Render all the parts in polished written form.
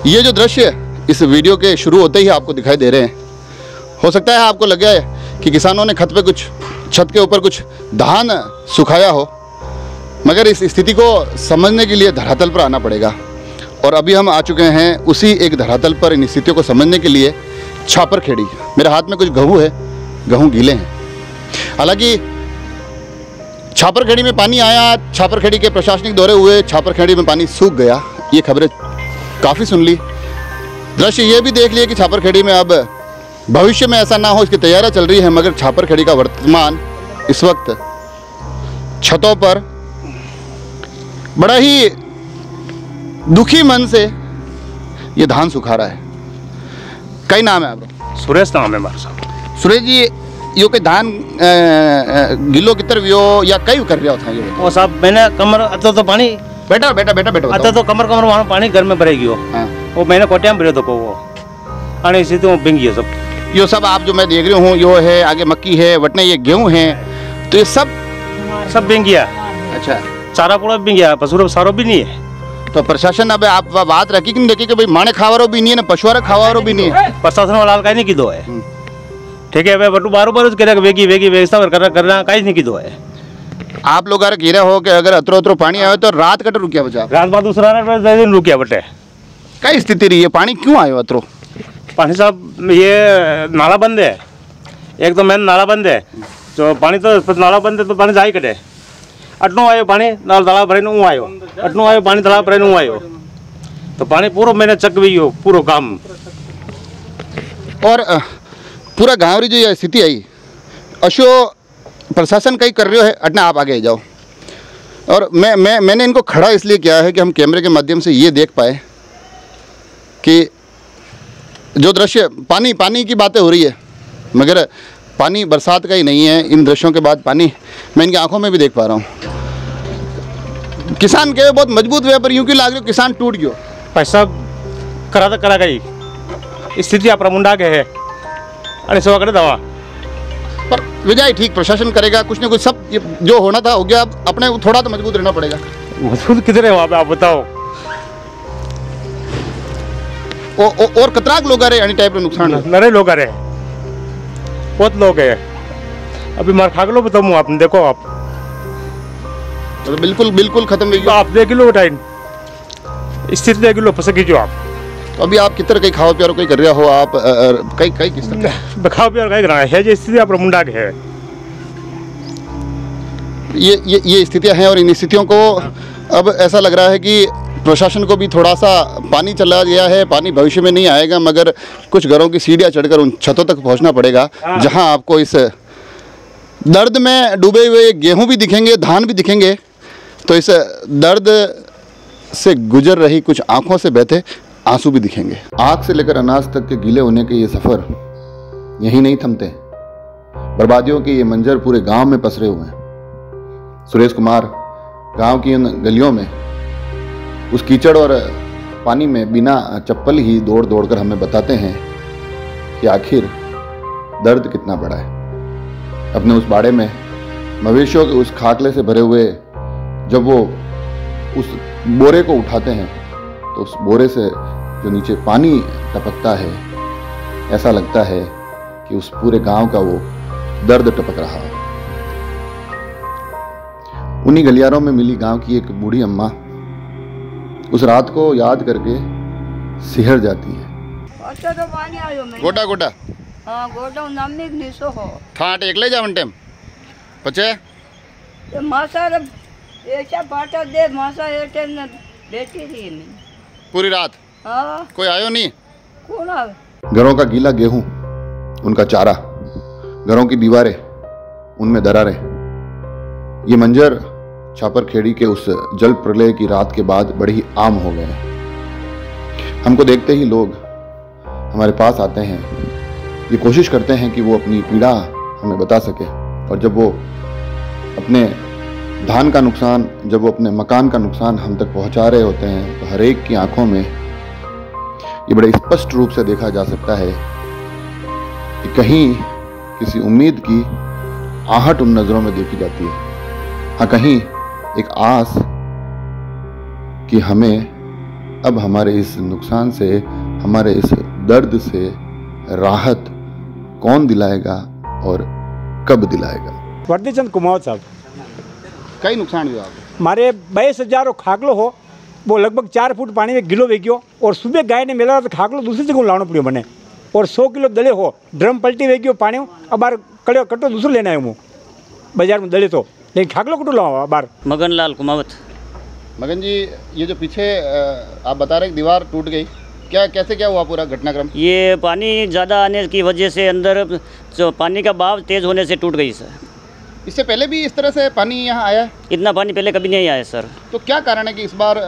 ये जो दृश्य इस वीडियो के शुरू होते ही आपको दिखाई दे रहे हैं, हो सकता है आपको लग गया है कि किसानों ने छत के ऊपर कुछ धान सुखाया हो, मगर इस स्थिति को समझने के लिए धरातल पर आना पड़ेगा। और अभी हम आ चुके हैं उसी एक धरातल पर इन स्थितियों को समझने के लिए, छापरखेड़ी। मेरे हाथ में कुछ गेहूँ है, गेहूँ गीले हैं। हालांकि छापरखेड़ी में पानी आया, छापरखेड़ी के प्रशासनिक दौरे हुए, छापरखेड़ी में पानी सूख गया, ये खबरें काफ़ी सुन ली। दृश्य ये भी देख लिया कि छापरखेड़ी में अब भविष्य में ऐसा ना हो, इसकी तैयारियां चल रही है। मगर छापरखेड़ी का वर्तमान इस वक्त छतों पर बड़ा ही दुखी मन से ये धान सुखा रहा है। कई नाम है आपका? सुरेश नाम है हमारा साहब। सुरेश जी, यो के धान गिलो कितर वियो या कई कर रहा था ये? वो साहब मैंने कमर अतो तो पानी बेटा बेटा बेटा बेटा अतो तो कमर वहाँ पानी घर में भरेगी हो। हाँ। वो मैंने कोटिया में भरे तो को वो आने इसी तो बिंगी है सब। यो सब आप जो मैं देख रही हूँ, यो है आगे मक्की है, वटने ये गेहूँ है, तो ये सब बिंगिया। अच्छा, चारा पूरा बिंगिया, पशु सारो भी नहीं है। तो प्रशासन अब आप बात रखी कि नहीं रखी कि भाई माने खावारो भी नहीं है ना पशुआरा खावारो भी नहीं है? प्रशासन वाला का नहीं कीधो है। ठीक है, बटू बारो बारो कह वेगी वेगी व्यवस्था करना कहीं नहीं कीधो है। आप लोग अगर घेरा हो कि अगर अतरो अतरो पानी आयो तो रात कट रुकिया बचा? रात बाद दूसरा दिन रुकिया बटे। कई स्थिति रही है, पानी क्यों आयो अतरो? पानी साहब ये नाला बंद है, एक तो मेन नाला बंद है, तो पानी तो नाला बंद है तो पानी जा ही कटे। अटनो आयो पानी नाल तालाब भरे नु आयो, अटनो आयो पानी तालाब भरे नु आयो, तो पानी पूरा मैंने चक भी हो पूरा काम। और पूरा गाँव री जो ये स्थिति आई, अशो प्रशासन कहीं कर रहे हो है, अटना आप आगे जाओ। और मैंने इनको खड़ा इसलिए किया है कि हम कैमरे के माध्यम से ये देख पाए कि जो दृश्य पानी की बातें हो रही है, मगर पानी बरसात का ही नहीं है। इन दृश्यों के बाद पानी मैं इनकी आंखों में भी देख पा रहा हूँ। किसान के बहुत मजबूत हुए, पर यूं क्यों लाग रही किसान टूट गयो? पैसा करा गई स्थिति अपना मुंडा के है, अरे सेवा करे दवा पर विजय ठीक प्रशासन करेगा कुछ ना कुछ, सब जो होना था हो गया। अब अपने थोड़ा तो मजबूत रहना पड़ेगा। मजबूत किधर है वहाँ पे आप बताओ? और कतराक लोग आ रहे यानी टाइप का नुकसान नरे लोग आ रहे, बहुत लोग है। अभी मार खा लो बताऊँ आपने, देखो आप तो बिल्कुल खत्म हो गया। आप देख लो टाइम स्थिति देख लो, पसंद कीजिए आप। तो अभी आप कितर कहीं खाओ प्यारो कहीं कर रहे हो आप? कई किस तरह खाओ प्यार कहीं रहा है, जो स्थिति आप मुंडा के है, ये स्थितियां हैं। और इन स्थितियों को अब ऐसा लग रहा है कि प्रशासन को भी थोड़ा सा पानी चला गया है। पानी भविष्य में नहीं आएगा, मगर कुछ घरों की सीढ़ियां चढ़कर उन छतों तक पहुंचना पड़ेगा, जहां आपको इस दर्द में डूबे हुए गेहूं भी दिखेंगे, धान भी दिखेंगे। तो इस दर्द से गुजर रही कुछ आंखों से बहते आंसू भी दिखेंगे। आग से लेकर अनाज तक के गीले होने के ये सफ़र यहीं नहीं थमते। बर्बादियों के ये मंजर पूरे गांव में पसरे हुए हैं। सुरेश कुमार गांव की इन गलियों में उस कीचड़ और पानी में बिना चप्पल ही दौड़ दौड़ कर हमें बताते हैं कि आखिर दर्द कितना बड़ा है। अपने उस बाड़े में मवेशियों के उस खाकले से भरे हुए जब वो उस बोरे को उठाते हैं, तो उस बोरे से जो नीचे पानी टपकता है, ऐसा लगता है कि उस पूरे गांव का वो दर्द टपक रहा है। उन्हीं गलियारों में मिली गांव की एक बूढ़ी अम्मा उस रात को याद करके सिहर जाती है। गोटा गोटा गोटा नमीक निसो हो ठाट एकले जावन टेम पचे मासा ऐसा पाटा दे मासा एटे न बैठी रही मैं पूरी रात। हाँ, कोई आयो नहीं? कौन आवे? घरों का गीला गेहूं, उनका चारा, घरों की दीवारें, उनमें दरारें। ये मंजर छापरखेड़ी के उस जल प्रलय की रात के बाद बड़े ही आम हो गए हैं। हमको देखते ही लोग हमारे पास आते हैं, ये कोशिश करते हैं कि वो अपनी पीड़ा हमें बता सके। और जब वो अपने धान का नुकसान, जब वो अपने मकान का नुकसान हम तक पहुंचा रहे होते हैं, तो हर एक की आंखों में ये बड़े स्पष्ट रूप से देखा जा सकता है कि कहीं किसी उम्मीद की आहट उन नजरों में देखी जाती है। हाँ, कहीं एक आस कि हमें अब हमारे इस नुकसान से, हमारे इस दर्द से राहत कौन दिलाएगा और कब दिलाएगा? वर्दीचंद कुमावत साहब, कई नुकसान हुआ मारे 22,000 खागलो हो, वो लगभग 4 फूट पानी में गिलो वे गयो और सुबह गाय ने मेला तो खागलो दूसरी जगह लाना पड़ो मैंने और 100 किलो दले हो, ड्रम पलटी वे गयो पानी अब बार कड़ो कट्टो दूसरो लेना आयो हूँ बाजार में दले तो, लेकिन खागलो कटो लाओ बार। मगनलाल कुमावत। मगन जी, ये जो पीछे आप बता रहे दीवार टूट गई, कैसे क्या हुआ पूरा घटनाक्रम? ये पानी ज़्यादा आने की वजह से अंदर जो पानी का बहाव तेज़ होने से टूट गई सर। इससे पहले भी इस तरह से पानी यहाँ आया है? इतना पानी पहले कभी नहीं आया सर। तो क्या कारण है कि इस बार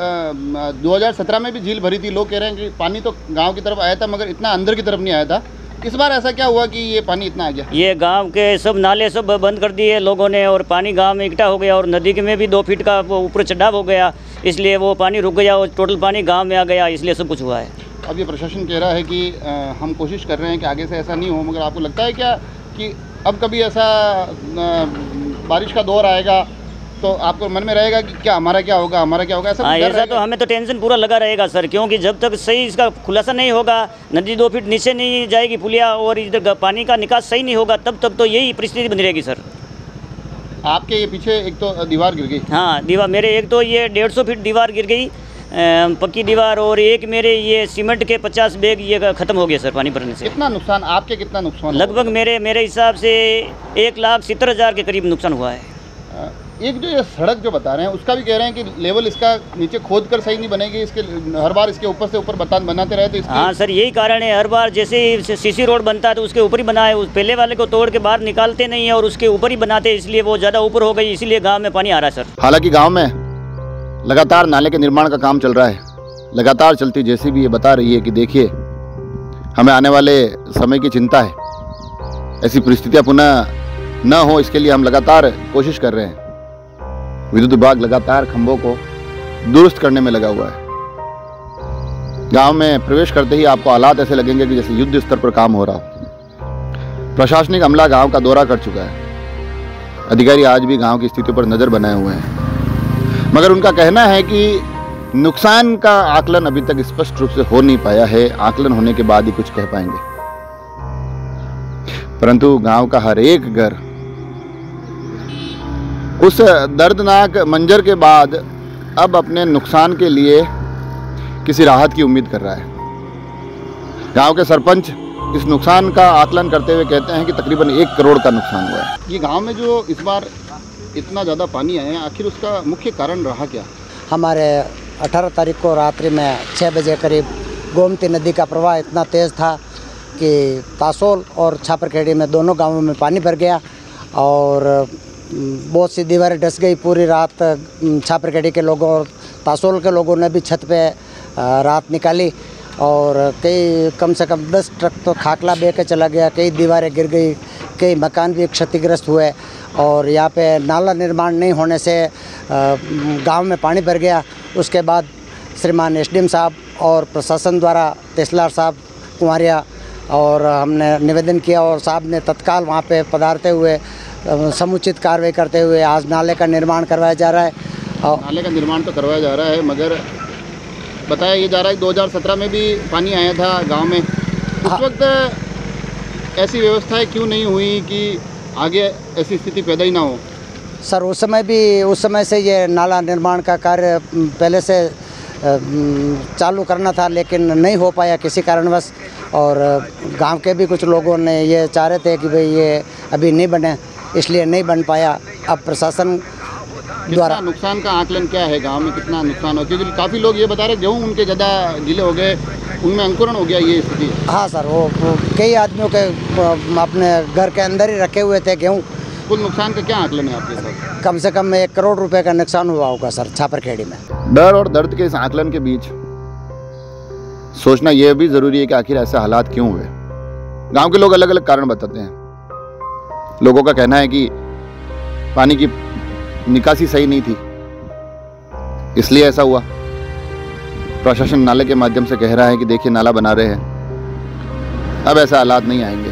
2017 में भी झील भरी थी, लोग कह रहे हैं कि पानी तो गांव की तरफ आया था मगर इतना अंदर की तरफ नहीं आया था, इस बार ऐसा क्या हुआ कि ये पानी इतना आ गया? ये गांव के सब नाले सब बंद कर दिए लोगों ने और पानी गांव में इकट्ठा हो गया और नदी के में भी 2 फीट का ऊपर चढ़ाव हो गया, इसलिए वो पानी रुक गया और टोटल पानी गाँव में आ गया, इसलिए सब कुछ हुआ है। अब ये प्रशासन कह रहा है कि हम कोशिश कर रहे हैं कि आगे से ऐसा नहीं हो, मगर आपको लगता है क्या कि अब कभी ऐसा बारिश का दौर आएगा तो आपको मन में रहेगा कि क्या हमारा क्या होगा, हमारा क्या होगा? ऐसा तो हमें तो टेंशन पूरा लगा रहेगा सर, क्योंकि जब तक सही इसका खुलासा नहीं होगा, नदी 2 फीट नीचे नहीं जाएगी पुलिया और इधर पानी का निकास सही नहीं होगा, तब तक तो यही परिस्थिति बनी रहेगी सर। आपके ये पीछे एक तो दीवार गिर गई? हाँ, दीवार मेरे एक तो ये 150 फीट दीवार गिर गई, पक्की दीवार, और एक मेरे ये सीमेंट के 50 बैग ये ख़त्म हो गए सर पानी भरने से। कितना नुकसान आपके, कितना नुकसान? लगभग मेरे हिसाब से 1,70,000 के करीब नुकसान हुआ है। एक जो ये सड़क जो बता रहे हैं उसका भी कह रहे हैं कि लेवल इसका नीचे खोद कर सही नहीं बनेगी, इसके हर बार इसके ऊपर से ऊपर बनाते रहे तो हाँ सर, यही कारण है, हर बार जैसे ही सीसी रोड बनता है तो उसके ऊपर ही बनाए, उस पहले वाले को तोड़ के बाहर निकालते नहीं है और उसके ऊपर ही बनाते, इसलिए वो ज़्यादा ऊपर हो गई, इसीलिए गाँव में पानी आ रहा है सर। हालांकि गाँव में लगातार नाले के निर्माण का काम चल रहा है, लगातार चलती जेसीबी ये बता रही है कि देखिए हमें आने वाले समय की चिंता है, ऐसी परिस्थितियां पुनः न हो इसके लिए हम लगातार कोशिश कर रहे हैं। विद्युत विभाग लगातार खंभों को दुरुस्त करने में लगा हुआ है। गांव में प्रवेश करते ही आपको हालात ऐसे लगेंगे कि जैसे युद्ध स्तर पर काम हो रहा हो। प्रशासनिक अमला गांव का दौरा कर चुका है, अधिकारी आज भी गांव की स्थिति पर नजर बनाए हुए हैं, मगर उनका कहना है कि नुकसान का आकलन अभी तक स्पष्ट रूप से हो नहीं पाया है, आकलन होने के बाद ही कुछ कह पाएंगे। परंतु गांव का हर एक घर उस दर्दनाक मंजर के बाद अब अपने नुकसान के लिए किसी राहत की उम्मीद कर रहा है। गांव के सरपंच इस नुकसान का आकलन करते हुए कहते हैं कि तकरीबन 1 करोड़ का नुकसान हुआ है। ये गांव में जो इस बार इतना ज़्यादा पानी आया है, आखिर उसका मुख्य कारण रहा क्या? हमारे 18 तारीख को रात्रि में 6 बजे करीब गोमती नदी का प्रवाह इतना तेज़ था कि तासोल और छापरखेड़ी में दोनों गांवों में पानी भर गया और बहुत सी दीवारें धंस गई। पूरी रात छापरखेड़ी के लोगों और तासोल के लोगों ने भी छत पे रात निकाली और कई कम से कम 10 ट्रक तो खाकला बह के चला गया, कई दीवारें गिर गई, कई मकान भी क्षतिग्रस्त हुए और यहाँ पे नाला निर्माण नहीं होने से गांव में पानी भर गया। उसके बाद श्रीमान एसडीएम साहब और प्रशासन द्वारा तहसीलदार साहब कुमारिया और हमने निवेदन किया और साहब ने तत्काल वहाँ पे पधारते हुए समुचित कार्रवाई करते हुए आज नाले का निर्माण करवाया जा रहा है। और नाले का निर्माण तो करवाया जा रहा है, मगर बताया ये जा रहा है कि 2017 में भी पानी आया था गांव में, उस वक्त ऐसी व्यवस्थाएं क्यों नहीं हुई कि आगे ऐसी स्थिति पैदा ही ना हो? सर उस समय से ये नाला निर्माण का कार्य पहले से चालू करना था, लेकिन नहीं हो पाया किसी कारणवश और गांव के भी कुछ लोगों ने ये चाह रहे थे कि भाई ये अभी नहीं बने, इसलिए नहीं बन पाया। अब प्रशासन द्वारा नुकसान का आकलन क्या है, गांव में कितना नुकसान हो? क्योंकि काफ़ी लोग ये बता रहे गेहूँ उनके ज़्यादा गीले हो गए, उनमें अंकुरण हो गया, ये स्थिति। हाँ सर, वो कई आदमियों के अपने घर के अंदर ही रखे हुए थे गेहूँ। कुल नुकसान का क्या आकलन है आपके साथ? कम से कम 1 करोड़ रुपए का नुकसान हुआ होगा सर छापरखेड़ी में। डर और दर्द के इस आकलन के बीच सोचना यह भी ज़रूरी है कि आखिर ऐसे हालात क्यों हुए। गांव के लोग अलग अलग कारण बताते हैं। लोगों का कहना है कि पानी की निकासी सही नहीं थी, इसलिए ऐसा हुआ। प्रशासन नाले के माध्यम से कह रहा है कि देखिए नाला बना रहे हैं, अब ऐसा हालात नहीं आएंगे।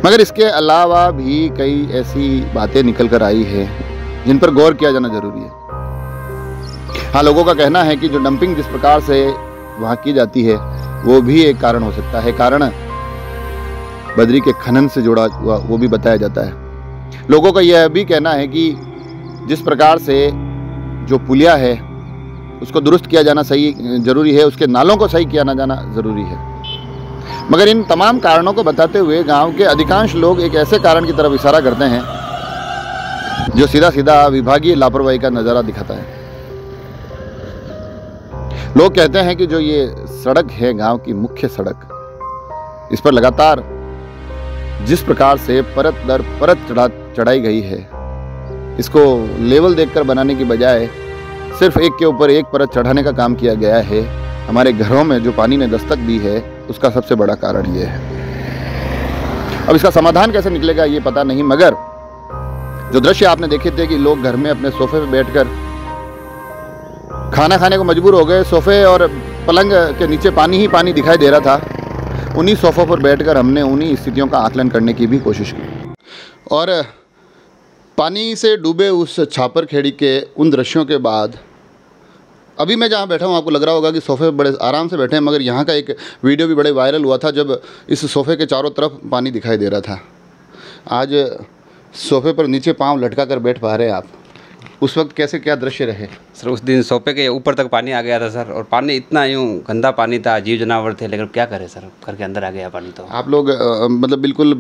मगर इसके अलावा भी कई ऐसी बातें निकल कर आई है जिन पर गौर किया जाना जरूरी है। हाँ, लोगों का कहना है कि जो डंपिंग जिस प्रकार से वहाँ की जाती है वो भी एक कारण हो सकता है। कारण बद्री के खनन से जुड़ा हुआ वो भी बताया जाता है। लोगों का यह भी कहना है कि जिस प्रकार से जो पुलिया है उसको दुरुस्त किया जाना सही ज़रूरी है, उसके नालों को सही किया ना जाना ज़रूरी है। मगर इन तमाम कारणों को बताते हुए गांव के अधिकांश लोग एक ऐसे कारण की तरफ इशारा करते हैं जो सीधा सीधा विभागीय लापरवाही का नज़ारा दिखाता है। लोग कहते हैं कि जो ये सड़क है, गांव की मुख्य सड़क, इस पर लगातार जिस प्रकार से परत दर परत चढ़ाई गई है, इसको लेवल देखकर बनाने की बजाय सिर्फ एक के ऊपर एक परत चढ़ाने का काम किया गया है। हमारे घरों में जो पानी ने दस्तक दी है उसका सबसे बड़ा कारण ये है। अब इसका समाधान कैसे निकलेगा ये पता नहीं, मगर जो दृश्य आपने देखे थे कि लोग घर में अपने सोफे पे बैठकर खाना खाने को मजबूर हो गए, सोफे और पलंग के नीचे पानी ही पानी दिखाई दे रहा था, उन्हीं सोफों पर बैठकर हमने उन्हीं स्थितियों का आकलन करने की भी कोशिश की। और पानी से डूबे उस छापर खेड़ी के उन दृश्यों के बाद अभी मैं जहाँ बैठा हूँ, आपको लग रहा होगा कि सोफे बड़े आराम से बैठे हैं, मगर यहाँ का एक वीडियो भी बड़े वायरल हुआ था जब इस सोफ़े के चारों तरफ पानी दिखाई दे रहा था। आज सोफ़े पर नीचे पाँव लटका कर बैठ पा रहे हैं आप, उस वक्त कैसे क्या दृश्य रहे? सर उस दिन सोफे के ऊपर तक पानी आ गया था सर, और पानी इतना यूँ गंदा पानी था, जीव जनावर थे, लेकिन क्या करें सर, घर के अंदर आ गया पानी। तो आप लोग मतलब बिल्कुल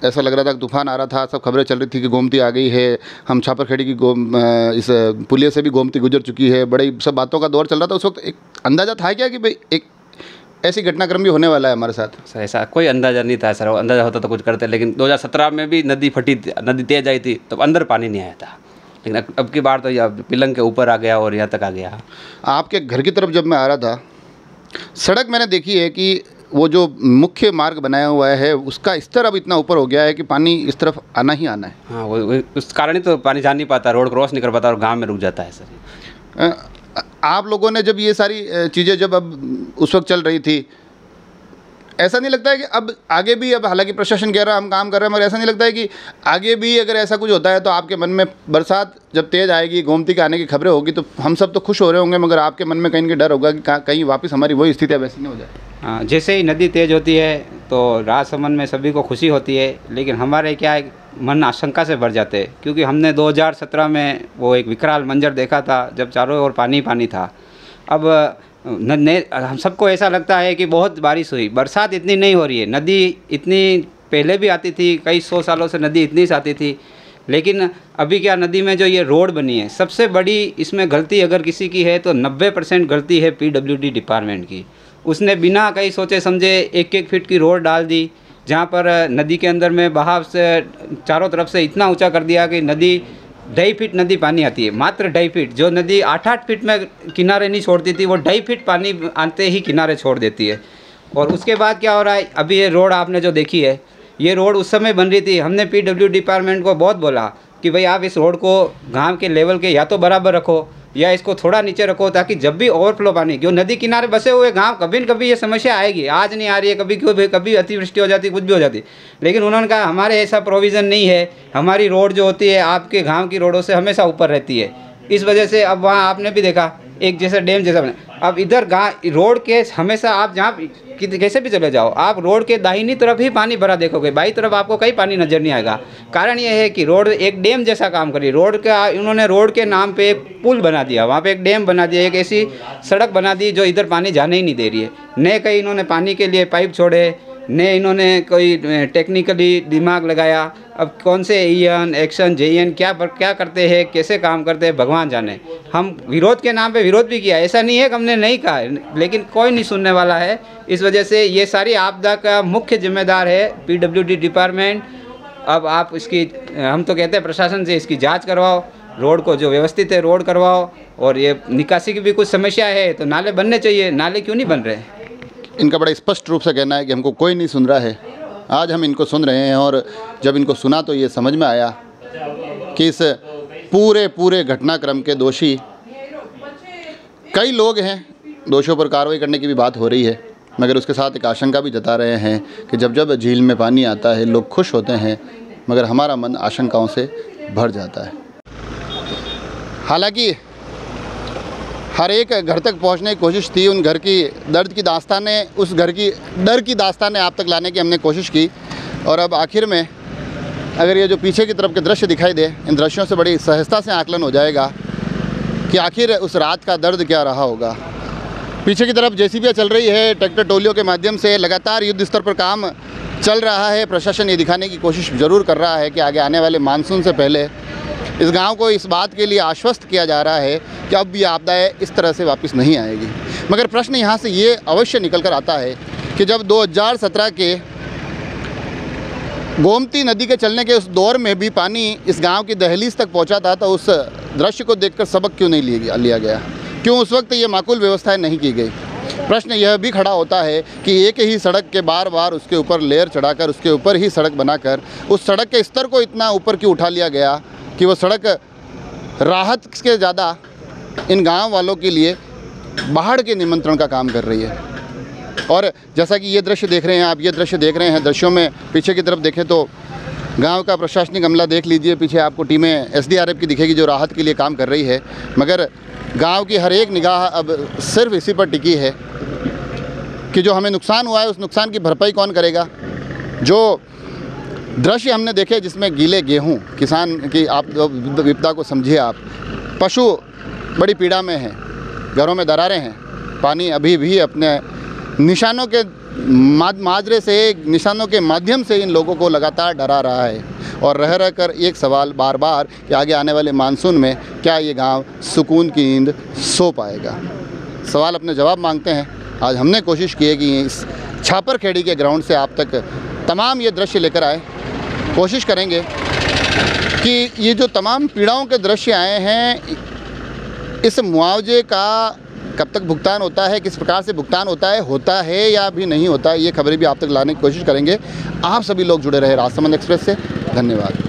ऐसा लग रहा था कि तूफान आ रहा था, सब खबरें चल रही थी कि गोमती आ गई है, हम छापरखेड़ी की इस पुलिया से भी गोमती गुजर चुकी है, बड़ी सब बातों का दौर चल रहा था। उस वक्त एक अंदाज़ा था क्या कि भाई एक ऐसी घटनाक्रम भी होने वाला है हमारे साथ? सर ऐसा कोई अंदाज़ा नहीं था सर, अंदाज़ा होता तो कुछ करते, लेकिन 2017 में भी नदी फटी, नदी तेज आई थी तो अंदर पानी नहीं आया था, लेकिन अब की बार तो यह पिलंग के ऊपर आ गया और यहाँ तक आ गया। आपके घर की तरफ जब मैं आ रहा था, सड़क मैंने देखी है कि वो जो मुख्य मार्ग बनाया हुआ है उसका स्तर अब इतना ऊपर हो गया है कि पानी इस तरफ आना ही आना है। हाँ, वो उस कारण ही तो पानी जा नहीं पाता, रोड क्रॉस नहीं कर पाता और गाँव में रुक जाता है सर। आप लोगों ने जब ये सारी चीज़ें जब अब उस वक्त चल रही थी, ऐसा नहीं लगता है कि अब आगे भी, अब हालांकि प्रशासन कह रहा है हम काम कर रहे हैं, मगर ऐसा नहीं लगता है कि आगे भी अगर ऐसा कुछ होता है तो आपके मन में, बरसात जब तेज़ आएगी, गोमती के आने की खबरें होगी तो हम सब तो खुश हो रहे होंगे, मगर आपके मन में कहीं ना डर होगा कि कहीं वापस हमारी वही स्थिति वैसी नहीं हो जाए? हाँ, जैसे ही नदी तेज़ होती है तो राजसमंद में सभी को खुशी होती है, लेकिन हमारे क्या है, मन आशंका से भर जाते हैं, क्योंकि हमने 2017 में वो एक विकराल मंजर देखा था जब चारों ओर पानी पानी था। अब हम सबको ऐसा लगता है कि बहुत बारिश हुई, बरसात इतनी नहीं हो रही है, नदी इतनी पहले भी आती थी, कई 100 सालों से नदी इतनी से आती थी, लेकिन अभी क्या, नदी में जो ये रोड बनी है, सबसे बड़ी इसमें गलती अगर किसी की है तो 90% गलती है PWD डिपार्टमेंट की। उसने बिना कहीं सोचे समझे 1-1 फीट की रोड डाल दी, जहाँ पर नदी के अंदर में बहाव से चारों तरफ से इतना ऊंचा कर दिया कि नदी 2.5 फीट नदी पानी आती है, मात्र 2.5 फीट। जो नदी 8-8 फीट में किनारे नहीं छोड़ती थी, वो 2.5 फीट पानी आते ही किनारे छोड़ देती है। और उसके बाद क्या हो रहा है, अभी ये रोड आपने जो देखी है, ये रोड उस समय बन रही थी, हमने PWD डिपार्टमेंट को बहुत बोला कि भाई आप इस रोड को गांव के लेवल के या तो बराबर रखो या इसको थोड़ा नीचे रखो, ताकि जब भी ओवरफ्लो पानी, क्यों नदी किनारे बसे हुए गांव, कभी न कभी ये समस्या आएगी, आज नहीं आ रही है, कभी क्यों, कभी अतिवृष्टि हो जाती, कुछ भी हो जाती, लेकिन उन्होंने कहा हमारे ऐसा प्रोविज़न नहीं है, हमारी रोड जो होती है आपके गांव की रोडों से हमेशा ऊपर रहती है। इस वजह से अब वहाँ आपने भी देखा एक जैसा डैम जैसा बना, अब इधर रोड के हमेशा आप जहाँ कैसे भी चले जाओ, आप रोड के दाहिनी तरफ ही पानी भरा देखोगे, बाई तरफ आपको कहीं पानी नजर नहीं आएगा। कारण ये है कि रोड एक डैम जैसा काम करी, रोड का इन्होंने रोड के नाम पे एक पुल बना दिया, वहाँ पे एक डैम बना दिया, एक ऐसी सड़क बना दी जो इधर पानी जाने ही नहीं दे रही है। न कहीं इन्होंने पानी के लिए पाइप छोड़े, न इन्होंने कोई टेक्निकली दिमाग लगाया। अब कौन से EN, एक्शन, JN क्या करते हैं, कैसे काम करते हैं, भगवान जाने। हम विरोध के नाम पे विरोध भी किया, ऐसा नहीं है कि हमने नहीं कहा, लेकिन कोई नहीं सुनने वाला है। इस वजह से ये सारी आपदा का मुख्य जिम्मेदार है PWD डिपार्टमेंट। अब आप इसकी, हम तो कहते हैं प्रशासन से इसकी जाँच करवाओ, रोड को जो व्यवस्थित है रोड करवाओ, और ये निकासी की भी कुछ समस्या है तो नाले बनने चाहिए, नाले क्यों नहीं बन रहे? इनका बड़ा स्पष्ट रूप से कहना है कि हमको कोई नहीं सुन रहा है। आज हम इनको सुन रहे हैं, और जब इनको सुना तो ये समझ में आया कि इस पूरे घटनाक्रम के दोषी कई लोग हैं। दोषियों पर कार्रवाई करने की भी बात हो रही है, मगर उसके साथ एक आशंका भी जता रहे हैं कि जब झील में पानी आता है लोग खुश होते हैं, मगर हमारा मन आशंकाओं से भर जाता है। हालांकि हर एक घर तक पहुंचने की कोशिश थी, उन घर की दर्द की दास्तानें, उस घर की डर की दास्तानें आप तक लाने की हमने कोशिश की। और अब आखिर में अगर ये जो पीछे की तरफ के दृश्य दिखाई दे, इन दृश्यों से बड़ी सहजता से आकलन हो जाएगा कि आखिर उस रात का दर्द क्या रहा होगा। पीछे की तरफ जेसीबी चल रही है, ट्रैक्टर टोलियों के माध्यम से लगातार युद्ध स्तर पर काम चल रहा है। प्रशासन ये दिखाने की कोशिश ज़रूर कर रहा है कि आगे आने वाले मानसून से पहले इस गांव को इस बात के लिए आश्वस्त किया जा रहा है कि अब ये आपदाएँ इस तरह से वापस नहीं आएगी। मगर प्रश्न यहाँ से ये अवश्य निकल कर आता है कि जब 2017 के गोमती नदी के चलने के उस दौर में भी पानी इस गांव की दहलीज तक पहुंचा था, तो उस दृश्य को देखकर सबक क्यों नहीं लिया गया? क्यों उस वक्त ये माकूल व्यवस्थाएं नहीं की गई? प्रश्न यह भी खड़ा होता है कि एक ही सड़क के बार बार उसके ऊपर लेयर चढ़ाकर, उसके ऊपर ही सड़क बनाकर उस सड़क के स्तर को इतना ऊपर क्यों उठा लिया गया कि वो सड़क राहत के ज़्यादा इन गांव वालों के लिए बाढ़ के निमंत्रण का काम कर रही है। और जैसा कि ये दृश्य देख रहे हैं आप, ये दृश्य देख रहे हैं, दृश्यों में पीछे की तरफ देखें तो गांव का प्रशासनिक अमला देख लीजिए, पीछे आपको टीमें SDRF की दिखेगी जो राहत के लिए काम कर रही है। मगर गांव की हर एक निगाह अब सिर्फ इसी पर टिकी है कि जो हमें नुकसान हुआ है उस नुकसान की भरपाई कौन करेगा। जो दृश्य हमने देखे जिसमें गीले गेहूं, किसान की आप विपदा को समझिए आप, पशु बड़ी पीड़ा में हैं, घरों में दरारें हैं, पानी अभी भी अपने निशानों के माजरे से, निशानों के माध्यम से इन लोगों को लगातार डरा रहा है। और रह कर एक सवाल बार बार कि आगे आने वाले मानसून में क्या ये गांव सुकून की नींद सो पाएगा? सवाल अपने जवाब मांगते हैं। आज हमने कोशिश की है कि इस छापर खेड़ी के ग्राउंड से आप तक तमाम ये दृश्य लेकर आए। कोशिश करेंगे कि ये जो तमाम पीड़ाओं के दृश्य आए हैं, इस मुआवजे का कब तक भुगतान होता है, किस प्रकार से भुगतान होता है या भी नहीं होता है, ये खबरें भी आप तक लाने की कोशिश करेंगे। आप सभी लोग जुड़े रहे राजसमंद एक्सप्रेस से। धन्यवाद।